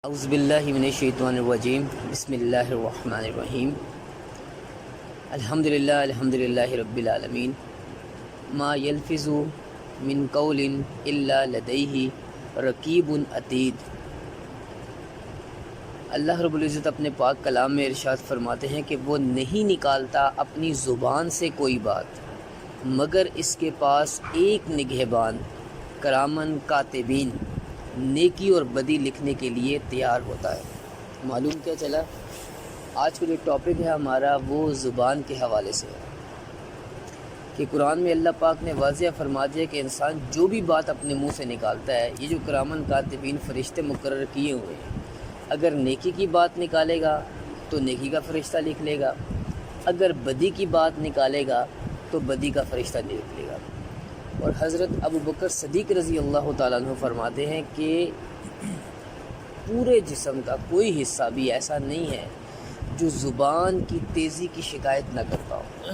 اعوذ باللہ من الشیطان الرجیم بسم اللہ الرحمن الرحیم الحمدللہ رب العالمین ما یلفظ من قول الا لدیہ رقیب عتید۔ اللہ رب العزت اپنے پاک کلام میں ارشاد فرماتے ہیں کہ وہ نہیں نکالتا اپنی زبان سے کوئی بات مگر اس کے پاس ایک نگہبان کرامن کاتبین نیکی اور بدی لکھنے کے لیے تیار ہوتا ہے۔ معلوم کیا چلا، آج کا جو ٹاپک ہے ہمارا وہ زبان کے حوالے سے ہے کہ قرآن میں اللہ پاک نے واضح فرما دیا کہ انسان جو بھی بات اپنے منہ سے نکالتا ہے، یہ جو کرامن کاتبین فرشتے مقرر کیے ہوئے ہیں، اگر نیکی کی بات نکالے گا تو نیکی کا فرشتہ لکھ لے گا، اگر بدی کی بات نکالے گا تو بدی کا فرشتہ لکھ لے گا۔ اور حضرت ابو بکر صدیق رضی اللہ تعالیٰ عنہ فرماتے ہیں کہ پورے جسم کا کوئی حصہ بھی ایسا نہیں ہے جو زبان کی تیزی کی شکایت نہ کرتا ہو،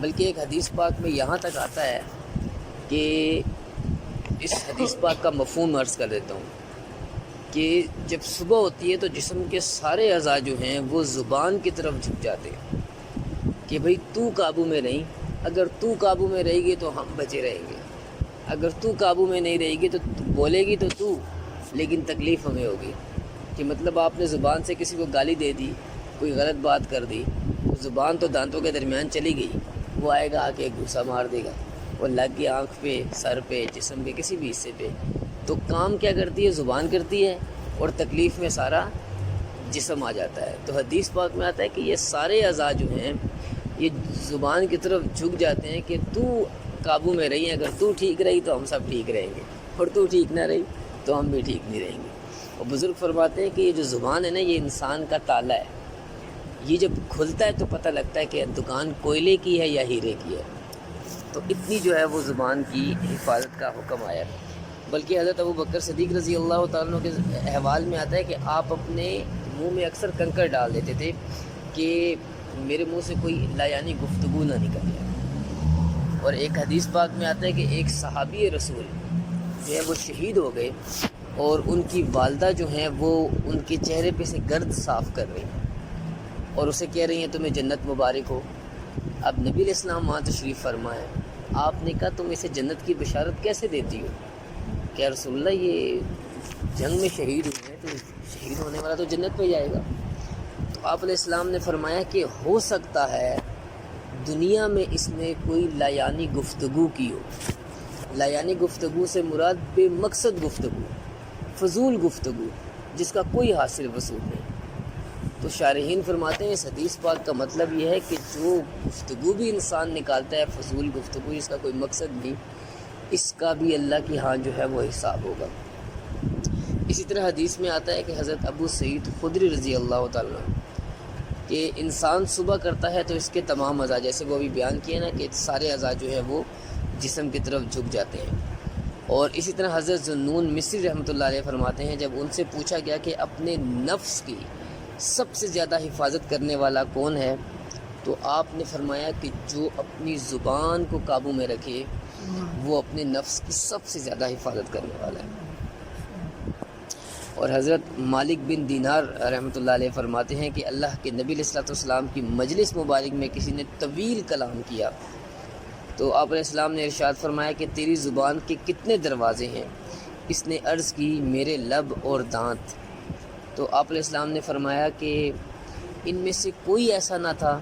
بلکہ ایک حدیث پاک میں یہاں تک آتا ہے کہ اس حدیث پاک کا مفہوم عرض کر دیتا ہوں کہ جب صبح ہوتی ہے تو جسم کے سارے اعضاء جو ہیں وہ زبان کی طرف جھک جاتے ہیں کہ بھئی تو قابو میں نہیں، اگر تو قابو میں رہے گی تو ہم بچے رہیں گے، اگر تو قابو میں نہیں رہے گی تو بولے گی تو لیکن تکلیف ہمیں ہوگی۔ کہ مطلب آپ نے زبان سے کسی کو گالی دے دی، کوئی غلط بات کر دی، زبان تو دانتوں کے درمیان چلی گئی، وہ آئے گا آ کے گھوسا مار دے گا، وہ لگ گیا آنکھ پہ، سر پہ، جسم کے کسی بھی حصے پہ، تو کام کیا کرتی ہے؟ زبان کرتی ہے، اور تکلیف میں سارا جسم آ جاتا ہے۔ تو حدیث پاک میں آتا ہے کہ یہ سارے اعضاء جو ہیں یہ زبان کی طرف جھک جاتے ہیں کہ تو قابو میں رہی، اگر تو ٹھیک رہی تو ہم سب ٹھیک رہیں گے، اور تو ٹھیک نہ رہی تو ہم بھی ٹھیک نہیں رہیں گے۔ اور بزرگ فرماتے ہیں کہ یہ جو زبان ہے نا، یہ انسان کا تالا ہے، یہ جب کھلتا ہے تو پتہ لگتا ہے کہ دکان کوئلے کی ہے یا ہیرے کی ہے۔ تو اتنی جو ہے وہ زبان کی حفاظت کا حکم آیا ہے۔ بلکہ حضرت ابو بکر صدیق رضی اللہ تعالیٰ عنہ کے احوال میں آتا ہے کہ آپ اپنے منہ میں اکثر کنکر ڈال دیتے تھے کہ میرے منہ سے کوئی لایانی گفتگو نہ نکلے۔ اور ایک حدیث پاک میں آتا ہے کہ ایک صحابی رسول جو ہے وہ شہید ہو گئے، اور ان کی والدہ جو ہیں وہ ان کے چہرے پہ سے گرد صاف کر رہی ہیں اور اسے کہہ رہی ہیں تمہیں جنت مبارک ہو۔ اب نبی علیہ السلام وہاں تشریف فرمائے، آپ نے کہا تم اسے جنت کی بشارت کیسے دیتی ہو؟ کہ رسول اللہ یہ جنگ میں شہید ہوئے ہیں، تو شہید ہونے والا تو جنت میں جائے گا۔ تو آپ علیہ السلام نے فرمایا کہ ہو سکتا ہے دنیا میں اس نے کوئی لایانی گفتگو کی ہو۔ لایانی گفتگو سے مراد بے مقصد گفتگو، فضول گفتگو جس کا کوئی حاصل وصول نہیں۔ تو شارحین فرماتے ہیں اس حدیث پاک کا مطلب یہ ہے کہ جو گفتگو بھی انسان نکالتا ہے، فضول گفتگو جس کا کوئی مقصد نہیں، اس کا بھی اللہ کی ہاں جو ہے وہ حساب ہوگا۔ اسی طرح حدیث میں آتا ہے کہ حضرت ابو سعید خدری رضی اللہ تعالیٰ عنہ کہ انسان صبح کرتا ہے تو اس کے تمام اعضاء، جیسے وہ ابھی بیان کیا نا کہ سارے اعضاء جو ہے وہ جسم کی طرف جھک جاتے ہیں۔ اور اسی طرح حضرت ذوالنون مصری رحمۃ اللہ علیہ فرماتے ہیں، جب ان سے پوچھا گیا کہ اپنے نفس کی سب سے زیادہ حفاظت کرنے والا کون ہے، تو آپ نے فرمایا کہ جو اپنی زبان کو قابو میں رکھے وہ اپنے نفس کی سب سے زیادہ حفاظت کرنے والا ہے۔ اور حضرت مالک بن دینار رحمۃ اللہ علیہ فرماتے ہیں کہ اللہ کے نبی علیہ السلام کی مجلس مبارک میں کسی نے طویل کلام کیا تو آپ علیہ السلام نے ارشاد فرمایا کہ تیری زبان کے کتنے دروازے ہیں؟ اس نے عرض کی میرے لب اور دانت۔ تو آپ علیہ السلام نے فرمایا کہ ان میں سے کوئی ایسا نہ تھا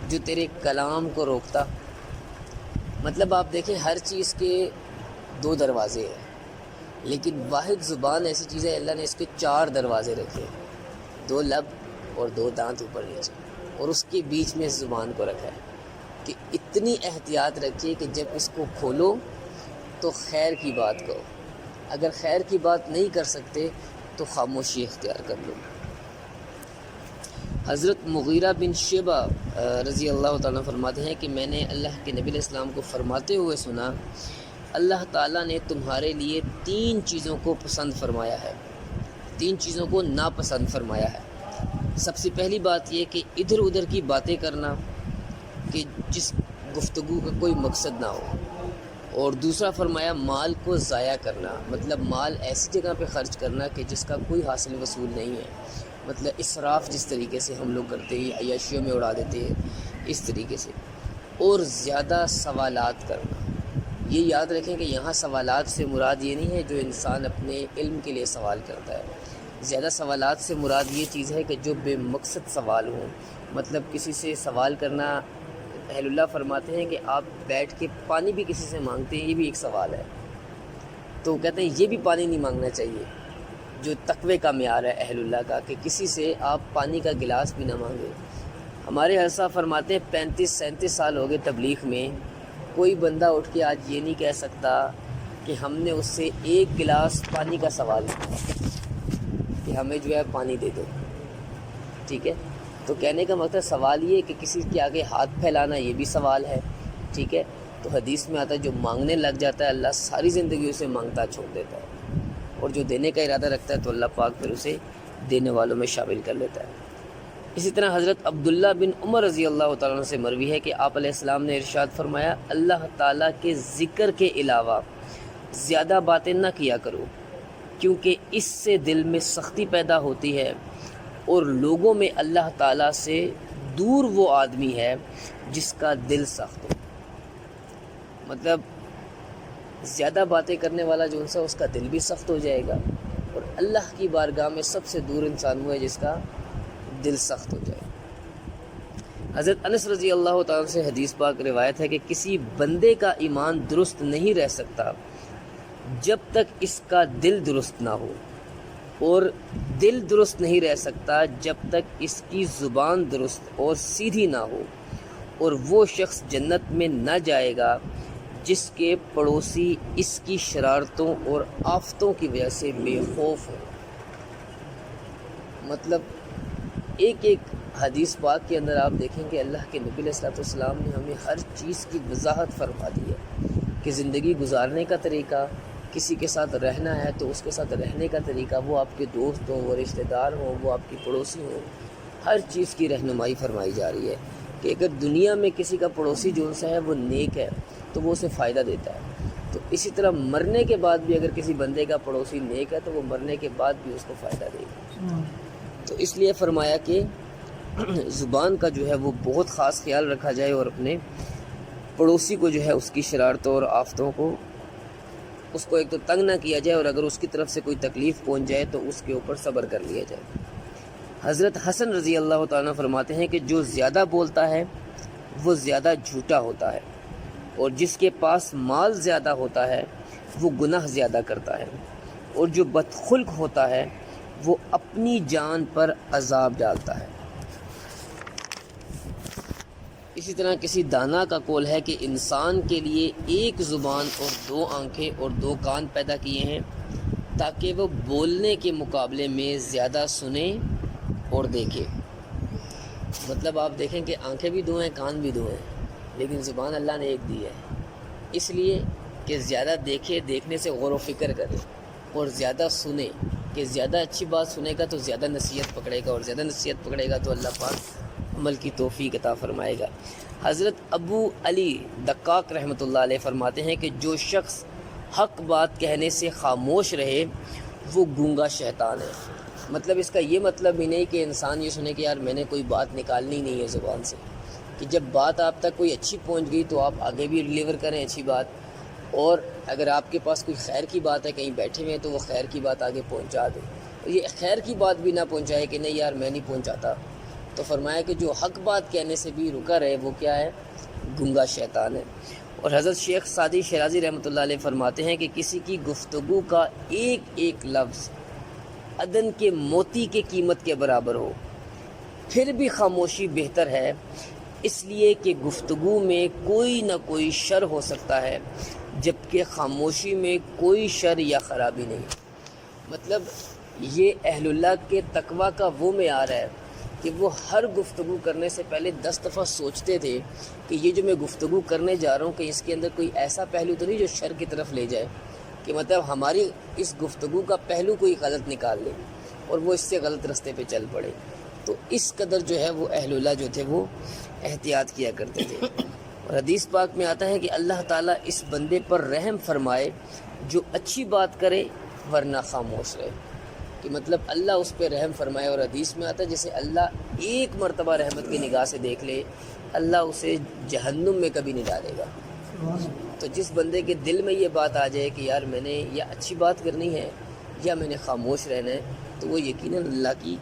جو تیرے کلام کو روکتا۔ مطلب آپ دیکھیں ہر چیز کے دو دروازے ہیں، لیکن واحد زبان ایسی چیز ہے اللہ نے اس کے 4 دروازے رکھے، 2 لب اور 2 دانت اوپر نیچے، اور اس کے بیچ میں زبان کو رکھا ہے کہ اتنی احتیاط رکھیے کہ جب اس کو کھولو تو خیر کی بات کہو، اگر خیر کی بات نہیں کر سکتے تو خاموشی اختیار کر لو۔ حضرت مغیرہ بن شعبہ رضی اللہ تعالیٰ فرماتے ہیں کہ میں نے اللہ کے نبی علیہ السلام کو فرماتے ہوئے سنا، اللہ تعالیٰ نے تمہارے لیے 3 چیزوں کو پسند فرمایا ہے، 3 چیزوں کو ناپسند فرمایا ہے۔ سب سے پہلی بات یہ کہ ادھر ادھر کی باتیں کرنا کہ جس گفتگو کا کوئی مقصد نہ ہو، اور دوسرا فرمایا مال کو ضائع کرنا، مطلب مال ایسی جگہ پہ خرچ کرنا کہ جس کا کوئی حاصل وصول نہیں ہے، مطلب اسراف جس طریقے سے ہم لوگ کرتے ہیں، عیاشیوں میں اڑا دیتے ہیں اس طریقے سے، اور زیادہ سوالات کرنا۔ یہ یاد رکھیں کہ یہاں سوالات سے مراد یہ نہیں ہے جو انسان اپنے علم کے لیے سوال کرتا ہے، زیادہ سوالات سے مراد یہ چیز ہے کہ جو بے مقصد سوال ہوں، مطلب کسی سے سوال کرنا، اہل اللہ فرماتے ہیں کہ آپ بیٹھ کے پانی بھی کسی سے مانگتے ہیں، یہ بھی ایک سوال ہے، تو کہتے ہیں یہ بھی پانی نہیں مانگنا چاہیے، جو تقوی کا معیار ہے اہل اللہ کا، کہ کسی سے آپ پانی کا گلاس بھی نہ مانگیں۔ ہمارے حضرت صاحب فرماتے ہیں 35-37 سال ہو گئے تبلیغ میں، کوئی بندہ اٹھ کے آج یہ نہیں کہہ سکتا کہ ہم نے اس سے ایک گلاس پانی کا سوال کیا کہ ہمیں جو ہے پانی دے دو، ٹھیک ہے۔ تو کہنے کا مطلب سوال یہ کہ کسی کے آگے ہاتھ پھیلانا یہ بھی سوال ہے، ٹھیک ہے۔ تو حدیث میں آتا ہے جو مانگنے لگ جاتا ہے اللہ ساری زندگی اسے مانگتا چھوڑ دیتا ہے، اور جو دینے کا ارادہ رکھتا ہے تو اللہ پاک پھر اسے دینے والوں میں شامل کر لیتا ہے۔ اسی طرح حضرت عبداللہ بن عمر رضی اللہ تعالیٰ عنہ سے مروی ہے کہ آپ علیہ السلام نے ارشاد فرمایا، اللہ تعالیٰ کے ذکر کے علاوہ زیادہ باتیں نہ کیا کرو، کیونکہ اس سے دل میں سختی پیدا ہوتی ہے، اور لوگوں میں اللہ تعالیٰ سے دور وہ آدمی ہے جس کا دل سخت ہو۔ مطلب زیادہ باتیں کرنے والا جو انسان اس کا دل بھی سخت ہو جائے گا، اور اللہ کی بارگاہ میں سب سے دور انسان وہ ہے جس کا دل سخت ہو جائے۔ حضرت انس رضی اللہ تعالیٰ سے حدیث پاک روایت ہے کہ کسی بندے کا ایمان درست نہیں رہ سکتا جب تک اس کا دل درست نہ ہو، اور دل درست نہیں رہ سکتا جب تک اس کی زبان درست اور سیدھی نہ ہو، اور وہ شخص جنت میں نہ جائے گا جس کے پڑوسی اس کی شرارتوں اور آفتوں کی وجہ سے بے خوف ہو۔ مطلب ایک ایک حدیث پاک کے اندر آپ دیکھیں کہ اللہ کے نبی علیہ السلام نے ہمیں ہر چیز کی وضاحت فرما دی ہے کہ زندگی گزارنے کا طریقہ، کسی کے ساتھ رہنا ہے تو اس کے ساتھ رہنے کا طریقہ، وہ آپ کے دوست ہوں، وہ رشتہ دار ہوں، وہ آپ کے پڑوسی ہوں، ہر چیز کی رہنمائی فرمائی جا رہی ہے کہ اگر دنیا میں کسی کا پڑوسی جو سا ہے وہ نیک ہے تو وہ اسے فائدہ دیتا ہے، تو اسی طرح مرنے کے بعد بھی اگر کسی بندے کا پڑوسی نیک ہے تو وہ مرنے کے بعد بھی اس کو فائدہ دے گا۔ تو اس لیے فرمایا کہ زبان کا جو ہے وہ بہت خاص خیال رکھا جائے، اور اپنے پڑوسی کو جو ہے اس کی شرارتوں اور آفتوں کو، اس کو ایک تو تنگ نہ کیا جائے، اور اگر اس کی طرف سے کوئی تکلیف پہنچ جائے تو اس کے اوپر صبر کر لیا جائے۔ حضرت حسن رضی اللہ تعالیٰ فرماتے ہیں کہ جو زیادہ بولتا ہے وہ زیادہ جھوٹا ہوتا ہے، اور جس کے پاس مال زیادہ ہوتا ہے وہ گناہ زیادہ کرتا ہے، اور جو بدخلق ہوتا ہے وہ اپنی جان پر عذاب ڈالتا ہے۔ اسی طرح کسی دانا کا قول ہے کہ انسان کے لیے ایک زبان اور 2 آنکھیں اور 2 کان پیدا کیے ہیں تاکہ وہ بولنے کے مقابلے میں زیادہ سنے اور دیکھے۔ مطلب آپ دیکھیں کہ آنکھیں بھی 2 ہیں، کان بھی 2 ہیں، لیکن زبان اللہ نے ایک دی ہے، اس لیے کہ زیادہ دیکھے، دیکھنے سے غور و فکر کرے، اور زیادہ سنے کہ زیادہ اچھی بات سنے گا تو زیادہ نصیحت پکڑے گا، اور زیادہ نصیحت پکڑے گا تو اللہ پاک عمل کی توفیق عطا فرمائے گا۔ حضرت ابو علی دقاق رحمۃ اللہ علیہ فرماتے ہیں کہ جو شخص حق بات کہنے سے خاموش رہے وہ گونگا شیطان ہے۔ مطلب اس کا یہ مطلب ہی نہیں کہ انسان یہ سنے کہ یار میں نے کوئی بات نکالنی نہیں ہے زبان سے، کہ جب بات آپ تک کوئی اچھی پہنچ گئی تو آپ آگے بھی ڈلیور کریں اچھی بات، اور اگر آپ کے پاس کوئی خیر کی بات ہے، کہیں بیٹھے ہوئے ہیں تو وہ خیر کی بات آگے پہنچا دیں، یہ خیر کی بات بھی نہ پہنچائے کہ نہیں یار میں نہیں پہنچاتا، تو فرمایا کہ جو حق بات کہنے سے بھی رکا رہے وہ کیا ہے؟ گنگا شیطان ہے۔ اور حضرت شیخ سعدی شیرازی رحمۃ اللہ علیہ فرماتے ہیں کہ کسی کی گفتگو کا ایک ایک لفظ عدن کے موتی کے قیمت کے برابر ہو، پھر بھی خاموشی بہتر ہے، اس لیے کہ گفتگو میں کوئی نہ کوئی شر ہو سکتا ہے جبکہ خاموشی میں کوئی شر یا خرابی نہیں۔ مطلب یہ اہل اللہ کے تقوی کا وہ معیار ہے کہ وہ ہر گفتگو کرنے سے پہلے 10 دفعہ سوچتے تھے کہ یہ جو میں گفتگو کرنے جا رہا ہوں کہ اس کے اندر کوئی ایسا پہلو تو نہیں جو شر کی طرف لے جائے، کہ مطلب ہماری اس گفتگو کا پہلو کوئی غلط نکال لے اور وہ اس سے غلط رستے پہ چل پڑے۔ تو اس قدر جو ہے وہ اہل اللہ جو تھے وہ احتیاط کیا کرتے تھے۔ اور حدیث پاک میں آتا ہے کہ اللہ تعالیٰ اس بندے پر رحم فرمائے جو اچھی بات کرے ورنہ خاموش رہے، کہ مطلب اللہ اس پہ رحم فرمائے. اور حدیث میں آتا ہے جیسے اللہ ایک مرتبہ رحمت کی نگاہ سے دیکھ لے، اللہ اسے جہنم میں کبھی نہیں ڈالے گا. تو جس بندے کے دل میں یہ بات آ جائے کہ یار میں نے یا اچھی بات کرنی ہے یا میں نے خاموش رہنا ہے، تو وہ یقیناً اللہ کی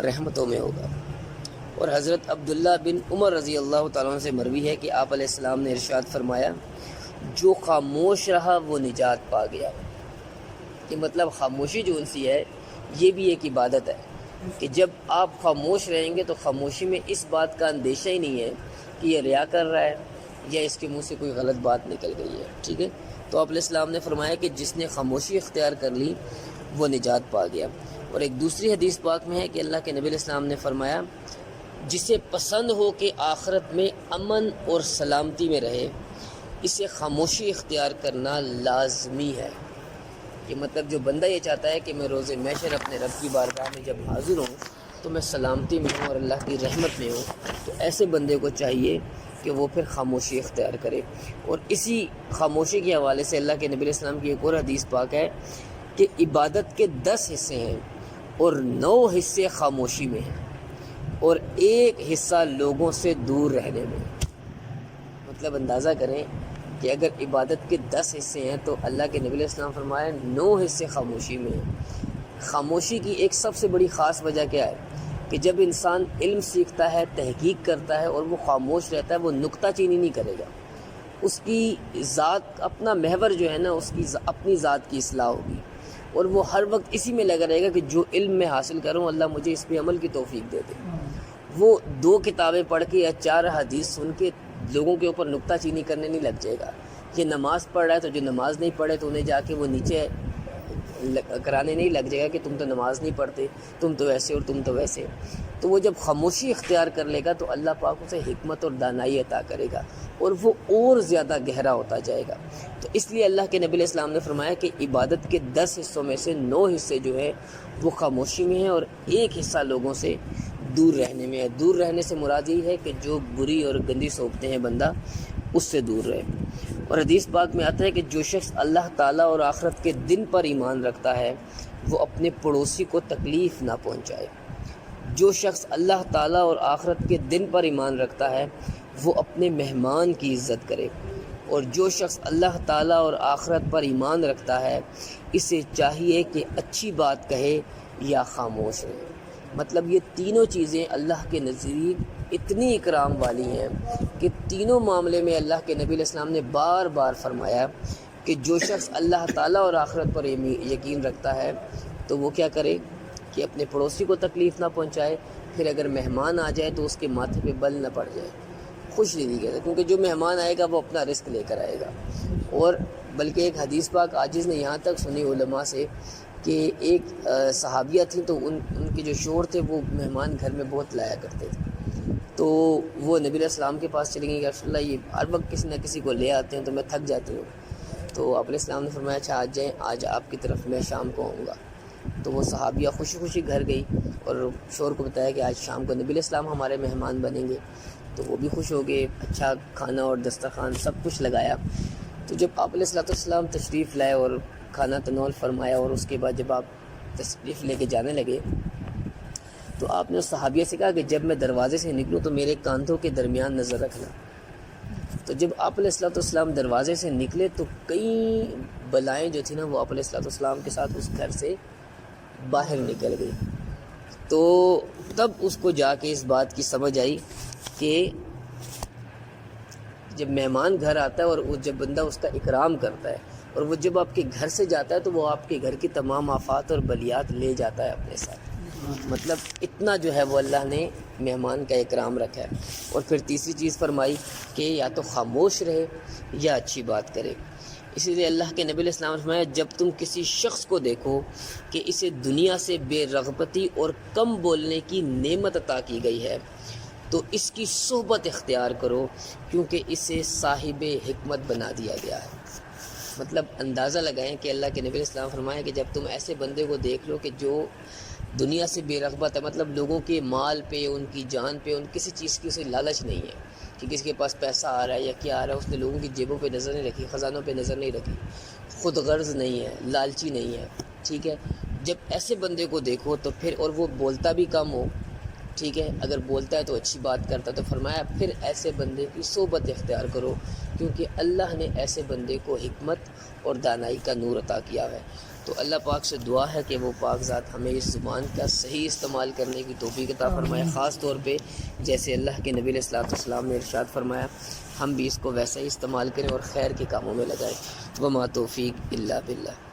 رحمتوں میں ہوگا. اور حضرت عبداللہ بن عمر رضی اللہ تعالیٰ عنہ سے مروی ہے کہ آپ علیہ السلام نے ارشاد فرمایا جو خاموش رہا وہ نجات پا گیا. کہ مطلب خاموشی جو انسی ہے یہ بھی ایک عبادت ہے، کہ جب آپ خاموش رہیں گے تو خاموشی میں اس بات کا اندیشہ ہی نہیں ہے کہ یہ ریا کر رہا ہے یا اس کے منہ سے کوئی غلط بات نکل گئی ہے. ٹھیک ہے، تو آپ علیہ السلام نے فرمایا کہ جس نے خاموشی اختیار کر لی وہ نجات پا گیا. اور ایک دوسری حدیث پاک میں ہے کہ اللہ کے نبی علیہ السلام نے فرمایا جسے پسند ہو کہ آخرت میں امن اور سلامتی میں رہے اسے خاموشی اختیار کرنا لازمی ہے. کہ مطلب جو بندہ یہ چاہتا ہے کہ میں روز محشر اپنے رب کی بارگاہ میں جب حاضر ہوں تو میں سلامتی میں ہوں اور اللہ کی رحمت میں ہوں، تو ایسے بندے کو چاہیے کہ وہ پھر خاموشی اختیار کرے. اور اسی خاموشی کے حوالے سے اللہ کے نبی علیہ السلام کی ایک اور حدیث پاک ہے کہ عبادت کے 10 حصے ہیں اور 9 حصے خاموشی میں ہیں اور 1 حصہ لوگوں سے دور رہنے میں. مطلب اندازہ کریں کہ اگر عبادت کے 10 حصے ہیں تو اللہ کے نبی علیہ السلام فرمایا 9 حصے خاموشی میں ہیں. خاموشی کی ایک سب سے بڑی خاص وجہ کیا ہے کہ جب انسان علم سیکھتا ہے، تحقیق کرتا ہے اور وہ خاموش رہتا ہے، وہ نکتہ چینی نہیں کرے گا. اس کی ذات، اپنا محور جو ہے نا، اس کی اپنی ذات کی اصلاح ہوگی اور وہ ہر وقت اسی میں لگا رہے گا کہ جو علم میں حاصل کروں اللہ مجھے اس پہ عمل کی توفیق دے دے. وہ 2 کتابیں پڑھ کے یا 4 حدیث سن کے لوگوں کے اوپر نکتہ چینی کرنے نہیں لگ جائے گا. یہ نماز پڑھ رہا ہے تو جو نماز نہیں پڑھے تو انہیں جا کے وہ نیچے کرانے نہیں لگ جائے گا کہ تم تو نماز نہیں پڑھتے، تم تو ایسے اور تم تو ویسے. تو وہ جب خاموشی اختیار کر لے گا تو اللہ پاک اسے حکمت اور دانائی عطا کرے گا اور وہ اور زیادہ گہرا ہوتا جائے گا. تو اس لیے اللہ کے نبی علیہ السلام نے فرمایا کہ عبادت کے 10 حصوں میں سے 9 حصے جو ہے وہ خاموشی میں ہیں اور 1 حصہ لوگوں سے دور رہنے میں ہے. دور رہنے سے مراد یہ ہے کہ جو بری اور گندی صحبتیں ہیں بندہ اس سے دور رہے. اور حدیث پاک میں آتا ہے کہ جو شخص اللہ تعالیٰ اور آخرت کے دن پر ایمان رکھتا ہے وہ اپنے پڑوسی کو تکلیف نہ پہنچائے. جو شخص اللہ تعالیٰ اور آخرت کے دن پر ایمان رکھتا ہے وہ اپنے مہمان کی عزت کرے. اور جو شخص اللہ تعالیٰ اور آخرت پر ایمان رکھتا ہے اسے چاہیے کہ اچھی بات کہے یا خاموش رہے. مطلب یہ تینوں چیزیں اللہ کے نزدیک اتنی اکرام والی ہیں کہ تینوں معاملے میں اللہ کے نبی علیہ السلام نے بار بار فرمایا کہ جو شخص اللہ تعالیٰ اور آخرت پر یقین رکھتا ہے تو وہ کیا کرے کہ اپنے پڑوسی کو تکلیف نہ پہنچائے. پھر اگر مہمان آ جائے تو اس کے ماتھے پہ بل نہ پڑ جائے، خوش نہیں کہتا، کیونکہ جو مہمان آئے گا وہ اپنا رزق لے کر آئے گا. اور بلکہ ایک حدیث پاک عاجز نے یہاں تک سنی علماء سے کہ ایک صحابیہ تھیں تو ان کے جو شوہر تھے وہ مہمان گھر میں بہت لایا کرتے تھے. تو وہ نبی علیہ السلام کے پاس چلے گئیں کہ رسول اللہ یہ ہر وقت کسی نہ کسی کو لے آتے ہیں تو میں تھک جاتی ہوں. تو آپ علیہ السلام نے فرمایا اچھا آج جائیں، آج آپ کی طرف میں شام کو آؤں گا. تو وہ صحابیہ خوشی خوشی گھر گئی اور شوہر کو بتایا کہ آج شام کو نبی علیہ السلام ہمارے مہمان بنیں گے. تو وہ بھی خوش ہو گئے، اچھا کھانا اور دسترخوان سب کچھ لگایا. تو جب آپ علیہ السلام تشریف لائے اور کھانا تناول فرمایا اور اس کے بعد جب آپ تشریف لے کے جانے لگے تو آپ نے اس صحابیہ سے کہا کہ جب میں دروازے سے نکلوں تو میرے کاندھوں کے درمیان نظر رکھنا. تو جب آپ علیہ السلام دروازے سے نکلے تو کئی بلائیں جو تھیں نا وہ آپ علیہ السلام کے ساتھ اس گھر سے باہر نکل گئی. تو تب اس کو جا کے اس بات کی سمجھ آئی کہ جب مہمان گھر آتا ہے اور وہ جب بندہ اس کا اکرام کرتا ہے اور وہ جب آپ کے گھر سے جاتا ہے تو وہ آپ کے گھر کی تمام آفات اور بلیات لے جاتا ہے اپنے ساتھ. مطلب اتنا جو ہے وہ اللہ نے مہمان کا اکرام رکھا ہے. اور پھر تیسری چیز فرمائی کہ یا تو خاموش رہے یا اچھی بات کرے. اسی لیے اللہ کے نبی علیہ السلام نے فرمایا جب تم کسی شخص کو دیکھو کہ اسے دنیا سے بے رغبتی اور کم بولنے کی نعمت عطا کی گئی ہے تو اس کی صحبت اختیار کرو کیونکہ اسے صاحب حکمت بنا دیا گیا ہے. مطلب اندازہ لگائیں کہ اللہ کے نبی علیہ السلام فرمایا کہ جب تم ایسے بندے کو دیکھ لو کہ جو دنیا سے بے رغبت ہے، مطلب لوگوں کے مال پہ، ان کی جان پہ، ان کسی چیز کی اسے لالچ نہیں ہے، کہ کسی کے پاس پیسہ آ رہا ہے یا کیا آ رہا ہے، اس نے لوگوں کی جیبوں پہ نظر نہیں رکھی، خزانوں پہ نظر نہیں رکھی، خود غرض نہیں ہے، لالچی نہیں ہے، ٹھیک ہے۔ جب ایسے بندے کو دیکھو تو پھر، اور وہ بولتا بھی کم ہو، ٹھیک ہے، اگر بولتا ہے تو اچھی بات کرتا ہے، تو فرمایا پھر ایسے بندے کی صحبت اختیار کرو، کیونکہ اللہ نے ایسے بندے کو حکمت اور دانائی کا نور عطا کیا ہے۔ تو اللہ پاک سے دعا ہے کہ وہ پاک ذات ہمیں اس زبان کا صحیح استعمال کرنے کی توفیق عطا فرمائے، خاص طور پہ جیسے اللہ کے نبی علیہ السلام نے ارشاد فرمایا ہم بھی اس کو ویسا ہی استعمال کریں اور خیر کے کاموں میں لگائیں۔ وما توفیق الا باللہ۔